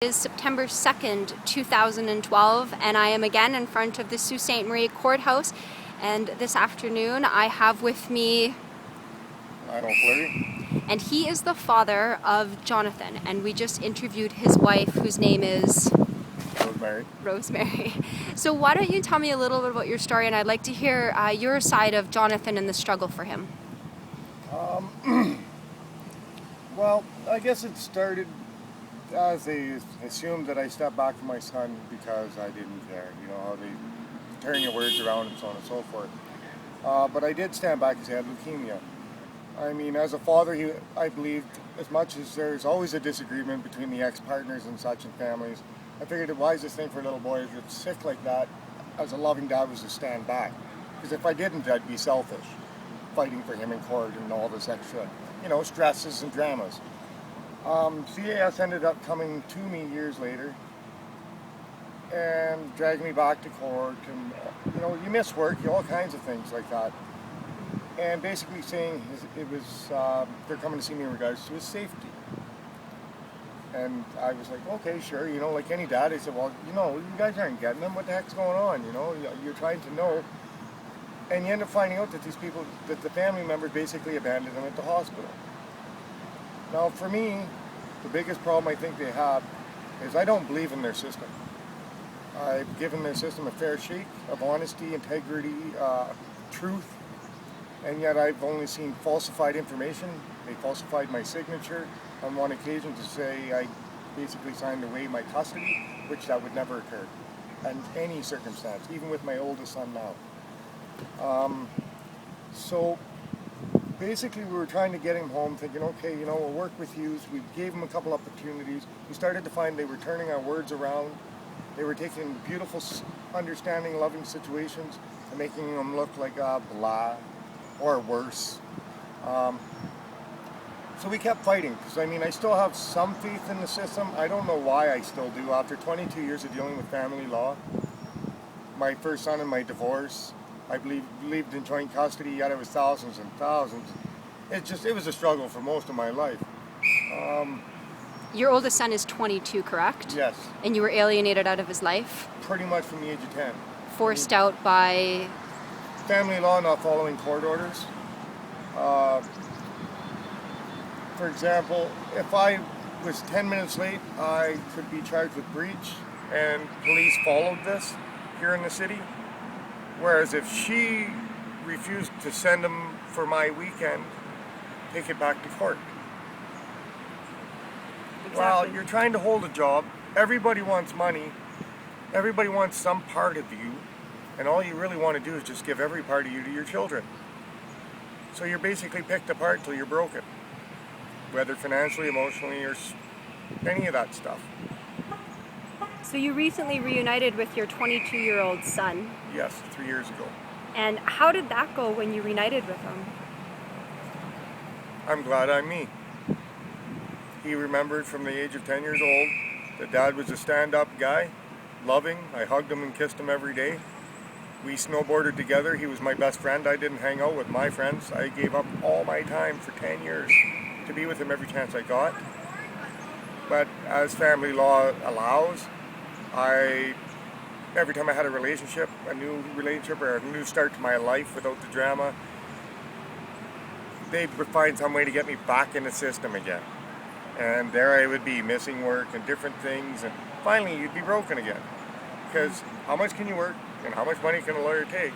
It is September 2nd, 2012, and I am again in front of the Sault Ste. Marie Courthouse. And this afternoon I have with me Lionel Fleury. And he is the father of Jonathan, and we just interviewed his wife, whose name is Rosemary. So why don't you tell me a little bit about your story, and I'd like to hear your side of Jonathan and the struggle for him. Well, I guess it started as they assumed that I stepped back from my son because I didn't care. You know how they turn your words around and so on and so forth. But I did stand back because he had leukemia. I mean, as a father, I believed, as much as there's always a disagreement between the ex-partners and such and families, I figured the wisest thing for a little boy that's sick like that, as a loving dad, was to stand back. Because if I didn't, I'd be selfish, fighting for him in court and all this extra, stresses and dramas. CAS ended up coming to me years later and dragging me back to court, and you miss work, all kinds of things like that. And basically saying it was they're coming to see me in regards to his safety. And I was like, okay, sure, like any dad. I said, well, you guys aren't getting him. What the heck's going on? You're trying to know. And you end up finding out that that the family members basically abandoned him at the hospital. Now, for me, the biggest problem I think they have is I don't believe in their system. I've given their system a fair shake of honesty, integrity, truth, and yet I've only seen falsified information. They falsified my signature on one occasion to say I basically signed away my custody, which that would never occur in any circumstance, even with my oldest son now. So basically we were trying to get him home, thinking, okay, we'll work with you. So we gave him a couple opportunities. We started to find they were turning our words around. They were taking beautiful, understanding, loving situations and making them look like blah or worse. So we kept fighting, because I still have some faith in the system. I don't know why I still do. After 22 years of dealing with family law, my first son and my divorce, I believed in joint custody, yet it was thousands and thousands. It was a struggle for most of my life. Your oldest son is 22, correct? Yes. And you were alienated out of his life? Pretty much from the age of 10. Forced out by? Family law, not following court orders. For example, if I was 10 minutes late, I could be charged with breach, and police followed this here in the city. Whereas if she refused to send him for my weekend, take it back to court. Exactly. Well, you're trying to hold a job. Everybody wants money. Everybody wants some part of you. And all you really want to do is just give every part of you to your children. So you're basically picked apart till you're broken. Whether financially, emotionally, or any of that stuff. So you recently reunited with your 22-year-old son. Yes, 3 years ago. And how did that go when you reunited with him? I'm glad I'm me. He remembered from the age of 10 years old that Dad was a stand-up guy, loving. I hugged him and kissed him every day. We snowboarded together. He was my best friend. I didn't hang out with my friends. I gave up all my time for 10 years to be with him every chance I got. But as family law allows, every time I had a relationship, a new relationship or a new start to my life without the drama, they would find some way to get me back in the system again. And there I would be, missing work and different things, and finally you'd be broken again. Because how much can you work and how much money can a lawyer take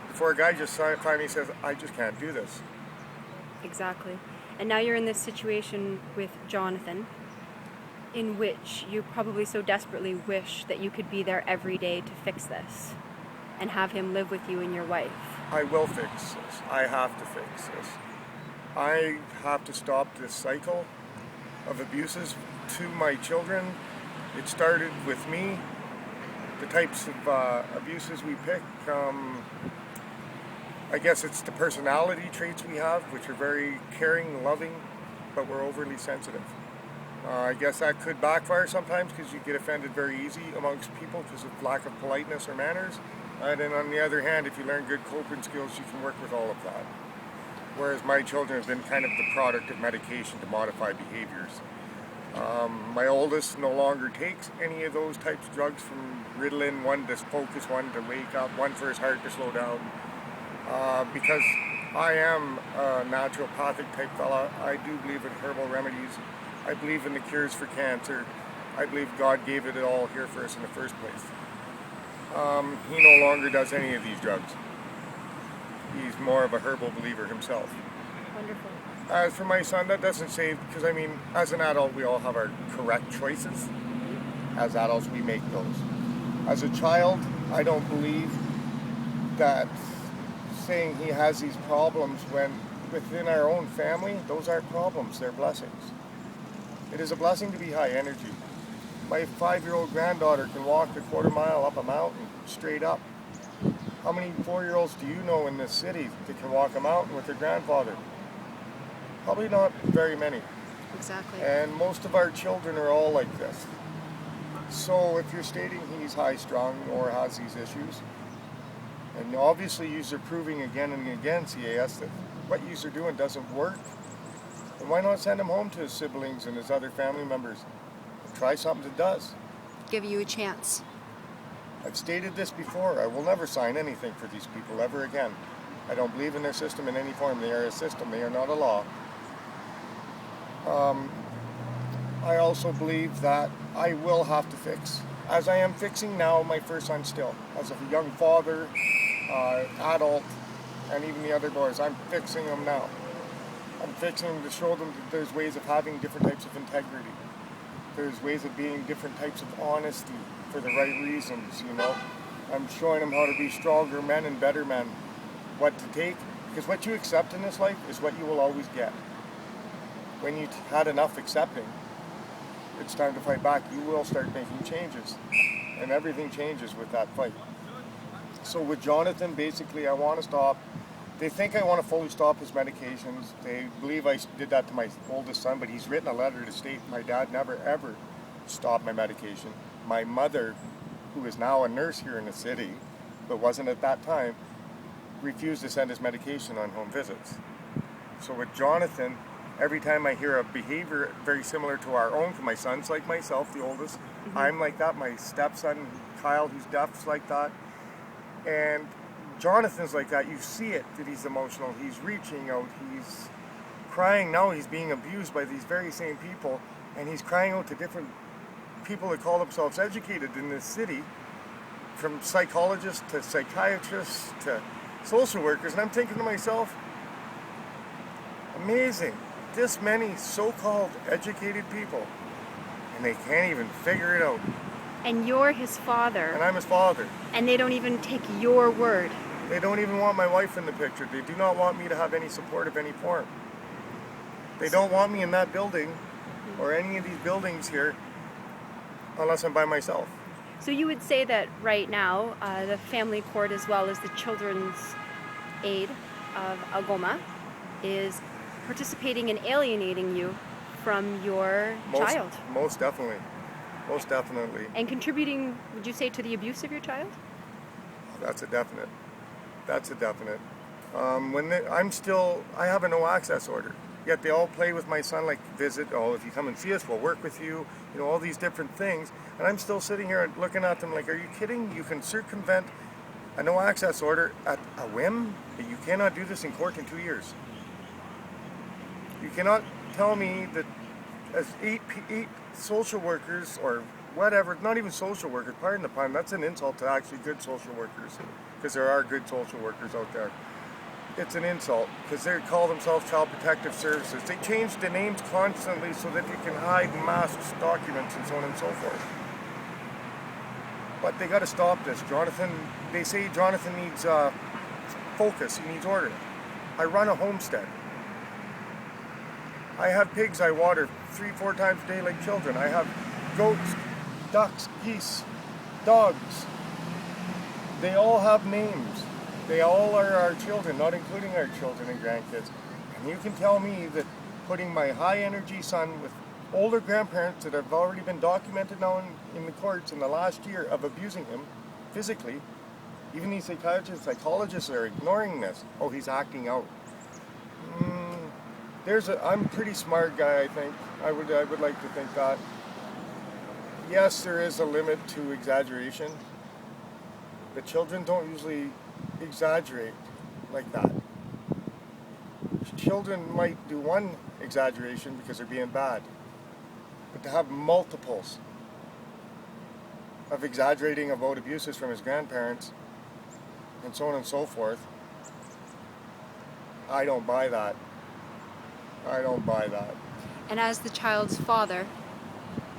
before a guy just finally says, I just can't do this? Exactly. And now you're in this situation with Jonathan, in which you probably so desperately wish that you could be there every day to fix this and have him live with you and your wife. I will fix this. I have to fix this. I have to stop this cycle of abuses to my children. It started with me. The types of abuses we pick, I guess it's the personality traits we have, which are very caring, loving, but we're overly sensitive. I guess that could backfire sometimes because you get offended very easy amongst people because of lack of politeness or manners. And then on the other hand, if you learn good coping skills, you can work with all of that. Whereas my children have been kind of the product of medication to modify behaviors. My oldest no longer takes any of those types of drugs, from Ritalin, one to focus, one to wake up, one for his heart to slow down. Because I am a naturopathic type fella, I do believe in herbal remedies. I believe in the cures for cancer. I believe God gave it all here for us in the first place. He no longer does any of these drugs. He's more of a herbal believer himself. Wonderful. As for my son, that doesn't say, because I mean, as an adult, we all have our correct choices. As adults, we make those. As a child, I don't believe that saying he has these problems when within our own family, those aren't problems, they're blessings. It is a blessing to be high energy. My 5-year-old granddaughter can walk a quarter mile up a mountain, straight up. How many 4-year-olds do you know in this city that can walk a mountain with their grandfather? Probably not very many. Exactly. And most of our children are all like this. So if you're stating he's high-strung or has these issues, and obviously you're proving again and again, CAS, that what you're doing doesn't work, then why not send him home to his siblings and his other family members? Try something that does. Give you a chance. I've stated this before. I will never sign anything for these people ever again. I don't believe in their system in any form. They are a system. They are not a law. I also believe that I will have to fix, as I am fixing now my first son still. As a young father, adult, and even the other boys, I'm fixing them now. I'm fixing them to show them that there's ways of having different types of integrity. There's ways of being different types of honesty for the right reasons, you know. I'm showing them how to be stronger men and better men, what to take, because what you accept in this life is what you will always get. When you've had enough accepting, it's time to fight back. You will start making changes, and everything changes with that fight. So with Jonathan, basically, I want to stop. They think I want to fully stop his medications. They believe I did that to my oldest son, but he's written a letter to state my dad never ever stopped my medication. My mother, who is now a nurse here in the city, but wasn't at that time, refused to send his medication on home visits. So with Jonathan, every time I hear a behavior very similar to our own, because my son's like myself, the oldest, I'm like that, my stepson, Kyle, who's deaf, is like that, and Jonathan's like that. You see it, that he's emotional, he's reaching out, he's crying now, he's being abused by these very same people, and he's crying out to different people that call themselves educated in this city, from psychologists to psychiatrists to social workers, and I'm thinking to myself, amazing, this many so-called educated people, and they can't even figure it out. And you're his father. And I'm his father. And they don't even take your word. They don't even want my wife in the picture. They do not want me to have any support of any form. They don't want me in that building or any of these buildings here unless I'm by myself. So you would say that right now, the family court as well as the children's aid of Algoma is participating in alienating you from your child. Most definitely. Most definitely. And contributing, would you say, to the abuse of your child? That's a definite. That's a definite. I have a no access order. Yet they all play with my son, like visit, oh, if you come and see us, we'll work with you, you know, all these different things. And I'm still sitting here looking at them like, are you kidding? You can circumvent a no access order at a whim? You cannot do this in court in 2 years. You cannot tell me that as eight social workers or whatever, not even social workers, pardon the pun, that's an insult to actually good social workers, because there are good social workers out there. It's an insult, because they call themselves Child Protective Services. They change the names constantly so that you can hide masks, documents, and so on and so forth. But they got to stop this. Jonathan, they say Jonathan needs focus, he needs order. I run a homestead. I have pigs I water 3-4 times a day like children. I have goats, ducks, geese, dogs. They all have names. They all are our children, not including our children and grandkids. And you can tell me that putting my high energy son with older grandparents that have already been documented now in the courts in the last year of abusing him physically, even these psychiatrists, psychologists are ignoring this. Oh, he's acting out. I'm a pretty smart guy, I think. I would like to think that. Yes, there is a limit to exaggeration, but children don't usually exaggerate like that. Children might do one exaggeration because they're being bad, but to have multiples of exaggerating about abuses from his grandparents and so on and so forth, I don't buy that. I don't buy that. And as the child's father,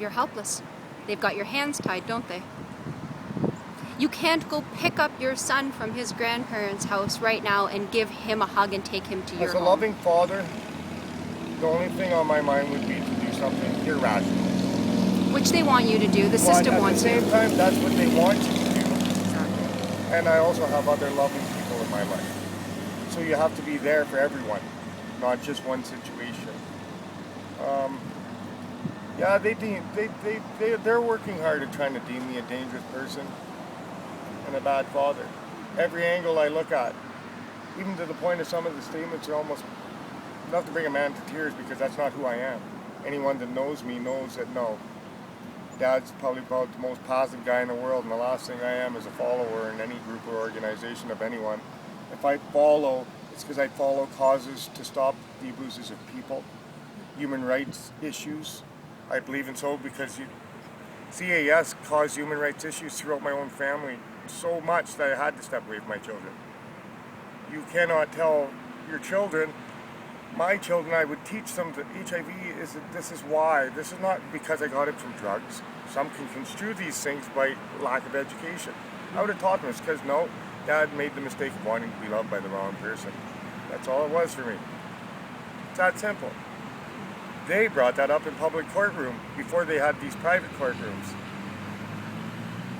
you're helpless. They've got your hands tied, don't they? You can't go pick up your son from his grandparents' house right now and give him a hug and take him to your home. As a loving father, the only thing on my mind would be to do something irrational. Which they want you to do. The system wants you. At the same time, that's what they want you to do. Exactly. And I also have other loving people in my life. So you have to be there for everyone, not just one situation. Yeah, they're working hard at trying to deem me a dangerous person and a bad father. Every angle I look at, even to the point of some of the statements are almost enough to bring a man to tears, because that's not who I am. Anyone that knows me knows that no, Dad's probably about the most positive guy in the world, and the last thing I am is a follower in any group or organization of anyone. If I follow, it's because I follow causes to stop the abuses of people, human rights issues. I believe in so because CAS caused human rights issues throughout my own family so much that I had to step away from my children. You cannot tell your children, my children, I would teach them that HIV this is why. This is not because I got it from drugs. Some can construe these things by lack of education. I would have taught them it's because no, Dad made the mistake of wanting to be loved by the wrong person. That's all it was for me. It's that simple. They brought that up in public courtroom before they had these private courtrooms.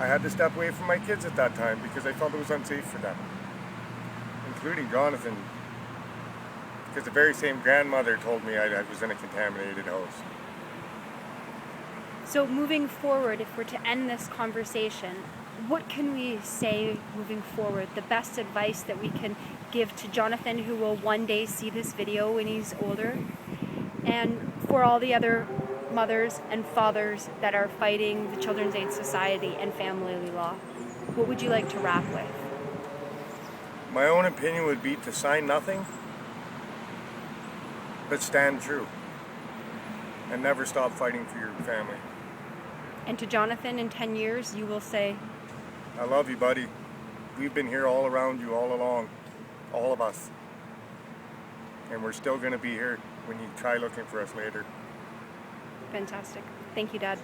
I had to step away from my kids at that time because I felt it was unsafe for them, including Jonathan, because the very same grandmother told me I was in a contaminated house. So moving forward, if we're to end this conversation, what can we say moving forward? The best advice that we can give to Jonathan, who will one day see this video when he's older, and for all the other mothers and fathers that are fighting the Children's Aid Society and family law. What would you like to wrap with? My own opinion would be to sign nothing, but stand true, and never stop fighting for your family. And to Jonathan, in 10 years, you will say, I love you, buddy. We've been here all around you all along, all of us. And we're still going to be here when you try looking for us later. Fantastic. Thank you, Dad.